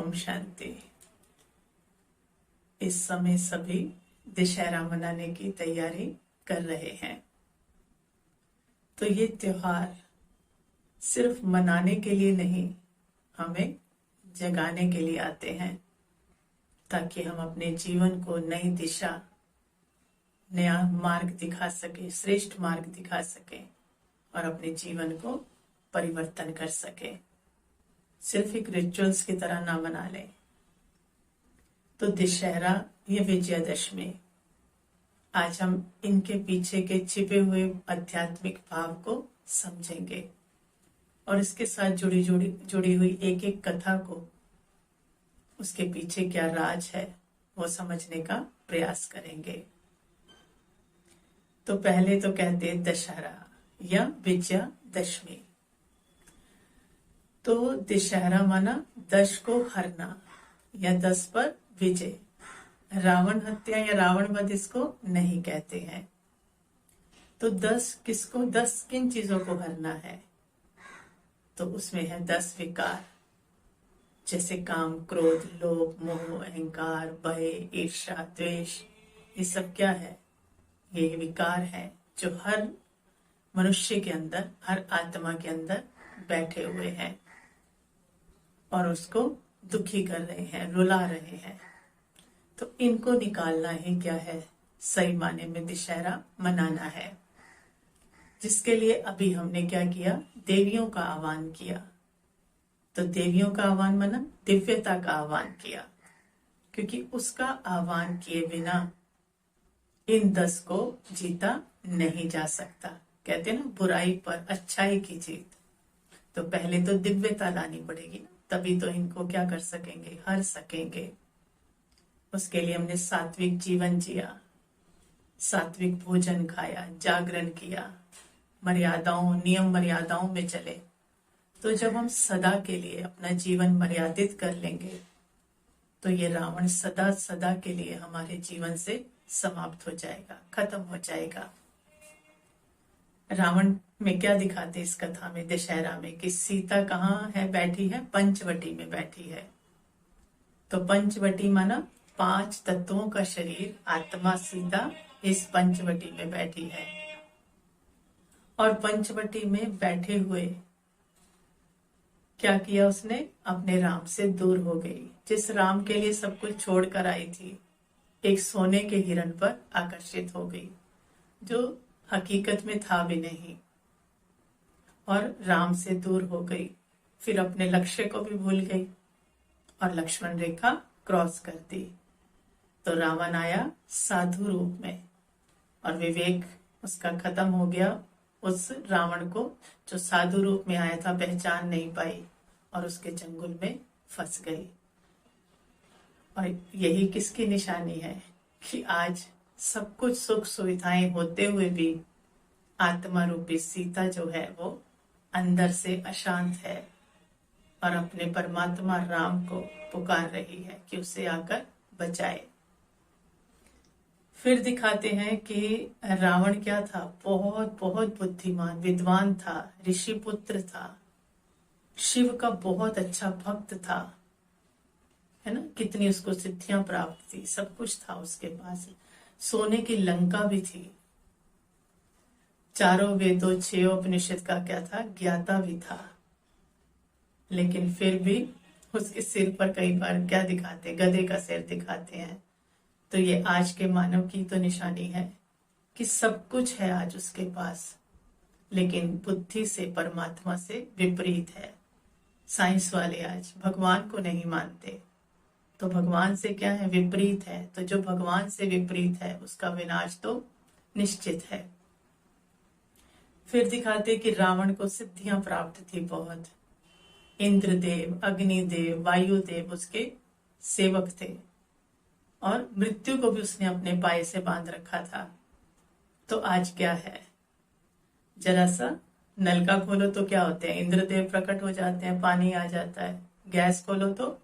ओम शांति। इस समय सभी दशहरा मनाने की तैयारी कर रहे हैं। तो ये त्योहार सिर्फ मनाने के लिए नहीं, हमें जगाने के लिए आते हैं, ताकि हम अपने जीवन को नई दिशा, नया मार्ग दिखा सके, श्रेष्ठ मार्ग दिखा सके और अपने जीवन को परिवर्तन कर सके। सिर्फ एक रिचुअल्स की तरह ना मना लें। तो दशहरा या विजयादशमी, आज हम इनके पीछे के छिपे हुए आध्यात्मिक भाव को समझेंगे और इसके साथ जुड़ी हुई एक एक कथा को, उसके पीछे क्या राज है, वो समझने का प्रयास करेंगे। तो पहले तो कहते हैं दशहरा या विजयादशमी। तो दशहरा माना 10 को हरना या 10 पर विजय। रावण हत्या या रावण वध इसको नहीं कहते हैं। तो 10 किसको, 10 किन चीजों को हरना है? तो उसमें है 10 विकार, जैसे काम, क्रोध, लोभ, मोह, अहंकार, भय, ईर्ष्या, द्वेष। ये सब क्या है? ये विकार है जो हर मनुष्य के अंदर, हर आत्मा के अंदर बैठे हुए हैं और उसको दुखी कर रहे हैं, रुला रहे हैं। तो इनको निकालना ही क्या है? सही माने में दशहरा मनाना है, जिसके लिए अभी हमने क्या किया? देवियों का आह्वान किया। तो देवियों का आह्वान माना दिव्यता का आह्वान किया, क्योंकि उसका आह्वान किए बिना इन 10 को जीता नहीं जा सकता। कहते हैं ना, बुराई पर अच्छाई की जीत। तो पहले तो दिव्यता लानी पड़ेगी ना, तभी तो इनको क्या कर सकेंगे? हर सकेंगे। उसके लिए हमने सात्विक जीवन जिया, सात्विक भोजन खाया, जागरण किया, मर्यादाओं, नियम मर्यादाओं में चले। तो जब हम सदा के लिए अपना जीवन मर्यादित कर लेंगे, तो ये रावण सदा सदा के लिए हमारे जीवन से समाप्त हो जाएगा, खत्म हो जाएगा। रावण में क्या दिखाते इस कथा में, दशहरा में, कि सीता कहाँ है? बैठी है पंचवटी में बैठी है। तो पंचवटी माना 5 तत्वों का शरीर, आत्मा सीता इस पंचवटी में बैठी है। और पंचवटी में बैठे हुए क्या किया उसने? अपने राम से दूर हो गई। जिस राम के लिए सब कुछ छोड़कर आई थी, एक सोने के हिरण पर आकर्षित हो गई, जो हकीकत में था भी नहीं, और राम से दूर हो गई। फिर अपने लक्ष्य को भी भूल गई और लक्ष्मण रेखा क्रॉस कर दी। तो रावण आया साधु रूप में और विवेक उसका खत्म हो गया। उस रावण को जो साधु रूप में आया था पहचान नहीं पाई और उसके चंगुल में फंस गई। और यही किसकी निशानी है? कि आज सब कुछ सुख सुविधाएं होते हुए भी आत्मा रूपी सीता जो है वो अंदर से अशांत है और अपने परमात्मा राम को पुकार रही है कि उसे आकर बचाए। फिर दिखाते हैं कि रावण क्या था? बहुत बहुत बुद्धिमान, विद्वान था, ऋषि पुत्र था, शिव का बहुत अच्छा भक्त था, है ना। कितनी उसको सिद्धियां प्राप्त थी, सब कुछ था उसके पास। सोने की लंका भी थी, चारों वेदों, 6 उपनिषद का क्या था? ज्ञाता भी था। लेकिन फिर भी उसके सिर पर कई बार क्या दिखाते? गधे का सिर दिखाते हैं। तो ये आज के मानव की तो निशानी है कि सब कुछ है आज उसके पास, लेकिन बुद्धि से, परमात्मा से विपरीत है। साइंस वाले आज भगवान को नहीं मानते, तो भगवान से क्या है? विपरीत है। तो जो भगवान से विपरीत है उसका विनाश तो निश्चित है। फिर दिखाते कि रावण को सिद्धियां प्राप्त थी बहुत। इंद्रदेव, अग्निदेव, वायुदेव उसके सेवक थे और मृत्यु को भी उसने अपने पाये से बांध रखा था। तो आज क्या है? जरा सा नलका खोलो तो क्या होते हैं? इंद्रदेव प्रकट हो जाते हैं, पानी आ जाता है। गैस खोलो तो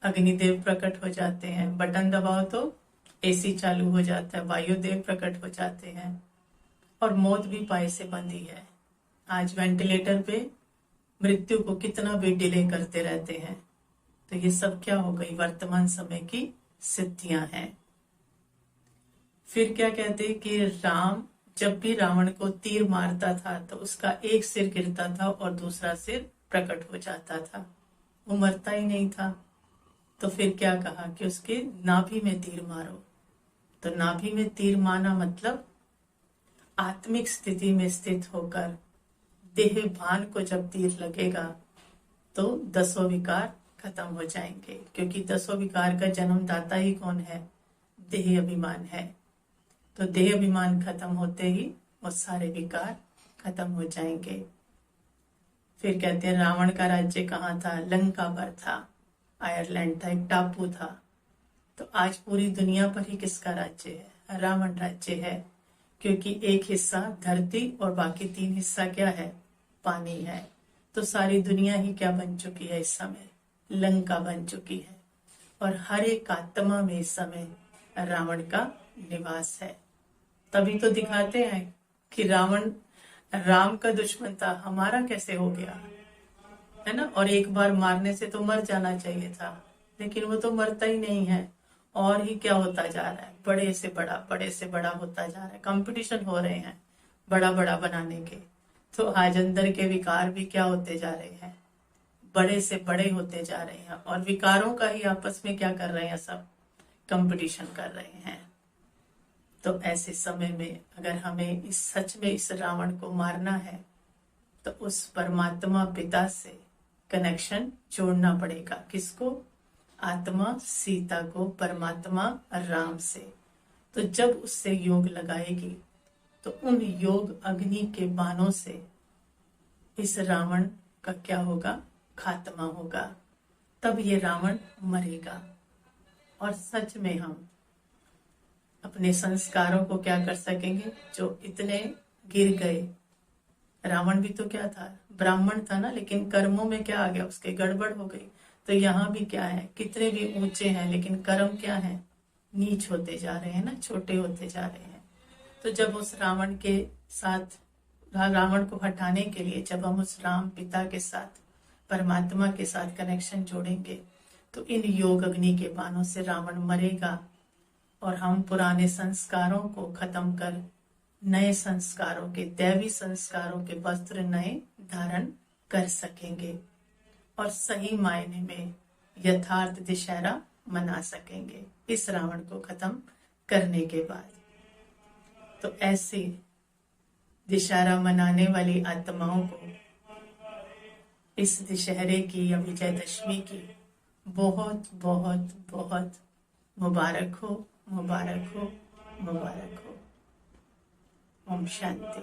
अग्निदेव प्रकट हो जाते हैं। बटन दबाओ तो एसी चालू हो जाता है, वायुदेव प्रकट हो जाते हैं। और मौत भी पाए से बंधी है। आज वेंटिलेटर पे मृत्यु को कितना भी डिले करते रहते हैं, तो ये सब क्या हो गई, वर्तमान समय की सिद्धियां हैं। फिर क्या कहते हैं कि राम जब भी रावण को तीर मारता था तो उसका एक सिर गिरता था और दूसरा सिर प्रकट हो जाता था, वो मरता ही नहीं था। तो फिर क्या कहा कि उसके नाभि में तीर मारो। तो नाभि में तीर मारना मतलब आत्मिक स्थिति में स्थित होकर देह भान को जब तीर लगेगा तो 10 विकार खत्म हो जाएंगे, क्योंकि 10 विकार का जन्मदाता ही कौन है, देह अभिमान है। तो देह अभिमान खत्म होते ही वो सारे विकार खत्म हो जाएंगे। फिर कहते हैं रावण का राज्य कहाँ था, लंका पर था, आयरलैंड था, एक टापू था। तो आज पूरी दुनिया पर ही किसका राज्य है, रावण राज्य है, क्योंकि एक हिस्सा धरती और बाकी 3 हिस्सा क्या है, पानी है। तो सारी दुनिया ही क्या बन चुकी है इस समय, लंका बन चुकी है। और हर एक आत्मा में इस समय रावण का निवास है। तभी तो दिखाते हैं कि रावण राम का दुश्मन था, हमारा कैसे हो गया, है ना। और एक बार मारने से तो मर जाना चाहिए था, लेकिन वो तो मरता ही नहीं है, और ही क्या होता जा रहा है, बड़े से बड़ा होता जा रहा है। कंपटीशन हो रहे हैं बड़ा बड़ा बनाने के। तो आज अंदर के विकार भी क्या होते जा रहे हैं, बड़े से बड़े होते जा रहे हैं, और विकारों का ही आपस में क्या कर रहे हैं, सब कंपटीशन कर रहे हैं। तो ऐसे समय में अगर हमें इस सच में इस रावण को मारना है तो उस परमात्मा पिता से कनेक्शन जोड़ना पड़ेगा। किसको, आत्मा सीता को परमात्मा राम से। तो जब उससे योग लगाएगी तो उन योग अग्नि के बाणों से इस रावण का क्या होगा, खात्मा होगा। तब ये रावण मरेगा। और सच में हम अपने संस्कारों को क्या कर सकेंगे, जो इतने गिर गए। रावण भी तो क्या था, ब्राह्मण था ना, लेकिन कर्मों में क्या आ गया, उसके गड़बड़ हो गई। तो यहाँ भी क्या है, कितने भी ऊंचे हैं लेकिन कर्म क्या है, नीच होते जा रहे हैं ना, छोटे होते जा रहे हैं। तो जब उस रावण के साथ, रावण को हटाने के लिए जब हम उस राम पिता के साथ, परमात्मा के साथ कनेक्शन जोड़ेंगे तो इन योग अग्नि के बाणों से रावण मरेगा। और हम पुराने संस्कारों को खत्म कर नए संस्कारों के, दैवी संस्कारों के वस्त्र नए धारण कर सकेंगे और सही मायने में यथार्थ दशहरा मना सकेंगे इस रावण को खत्म करने के बाद। तो ऐसे दशहरा मनाने वाली आत्माओं को इस दशहरे की या विजयदशमी की बहुत बहुत बहुत मुबारक हो, मुबारक हो, मुबारक हो। ओम शांति।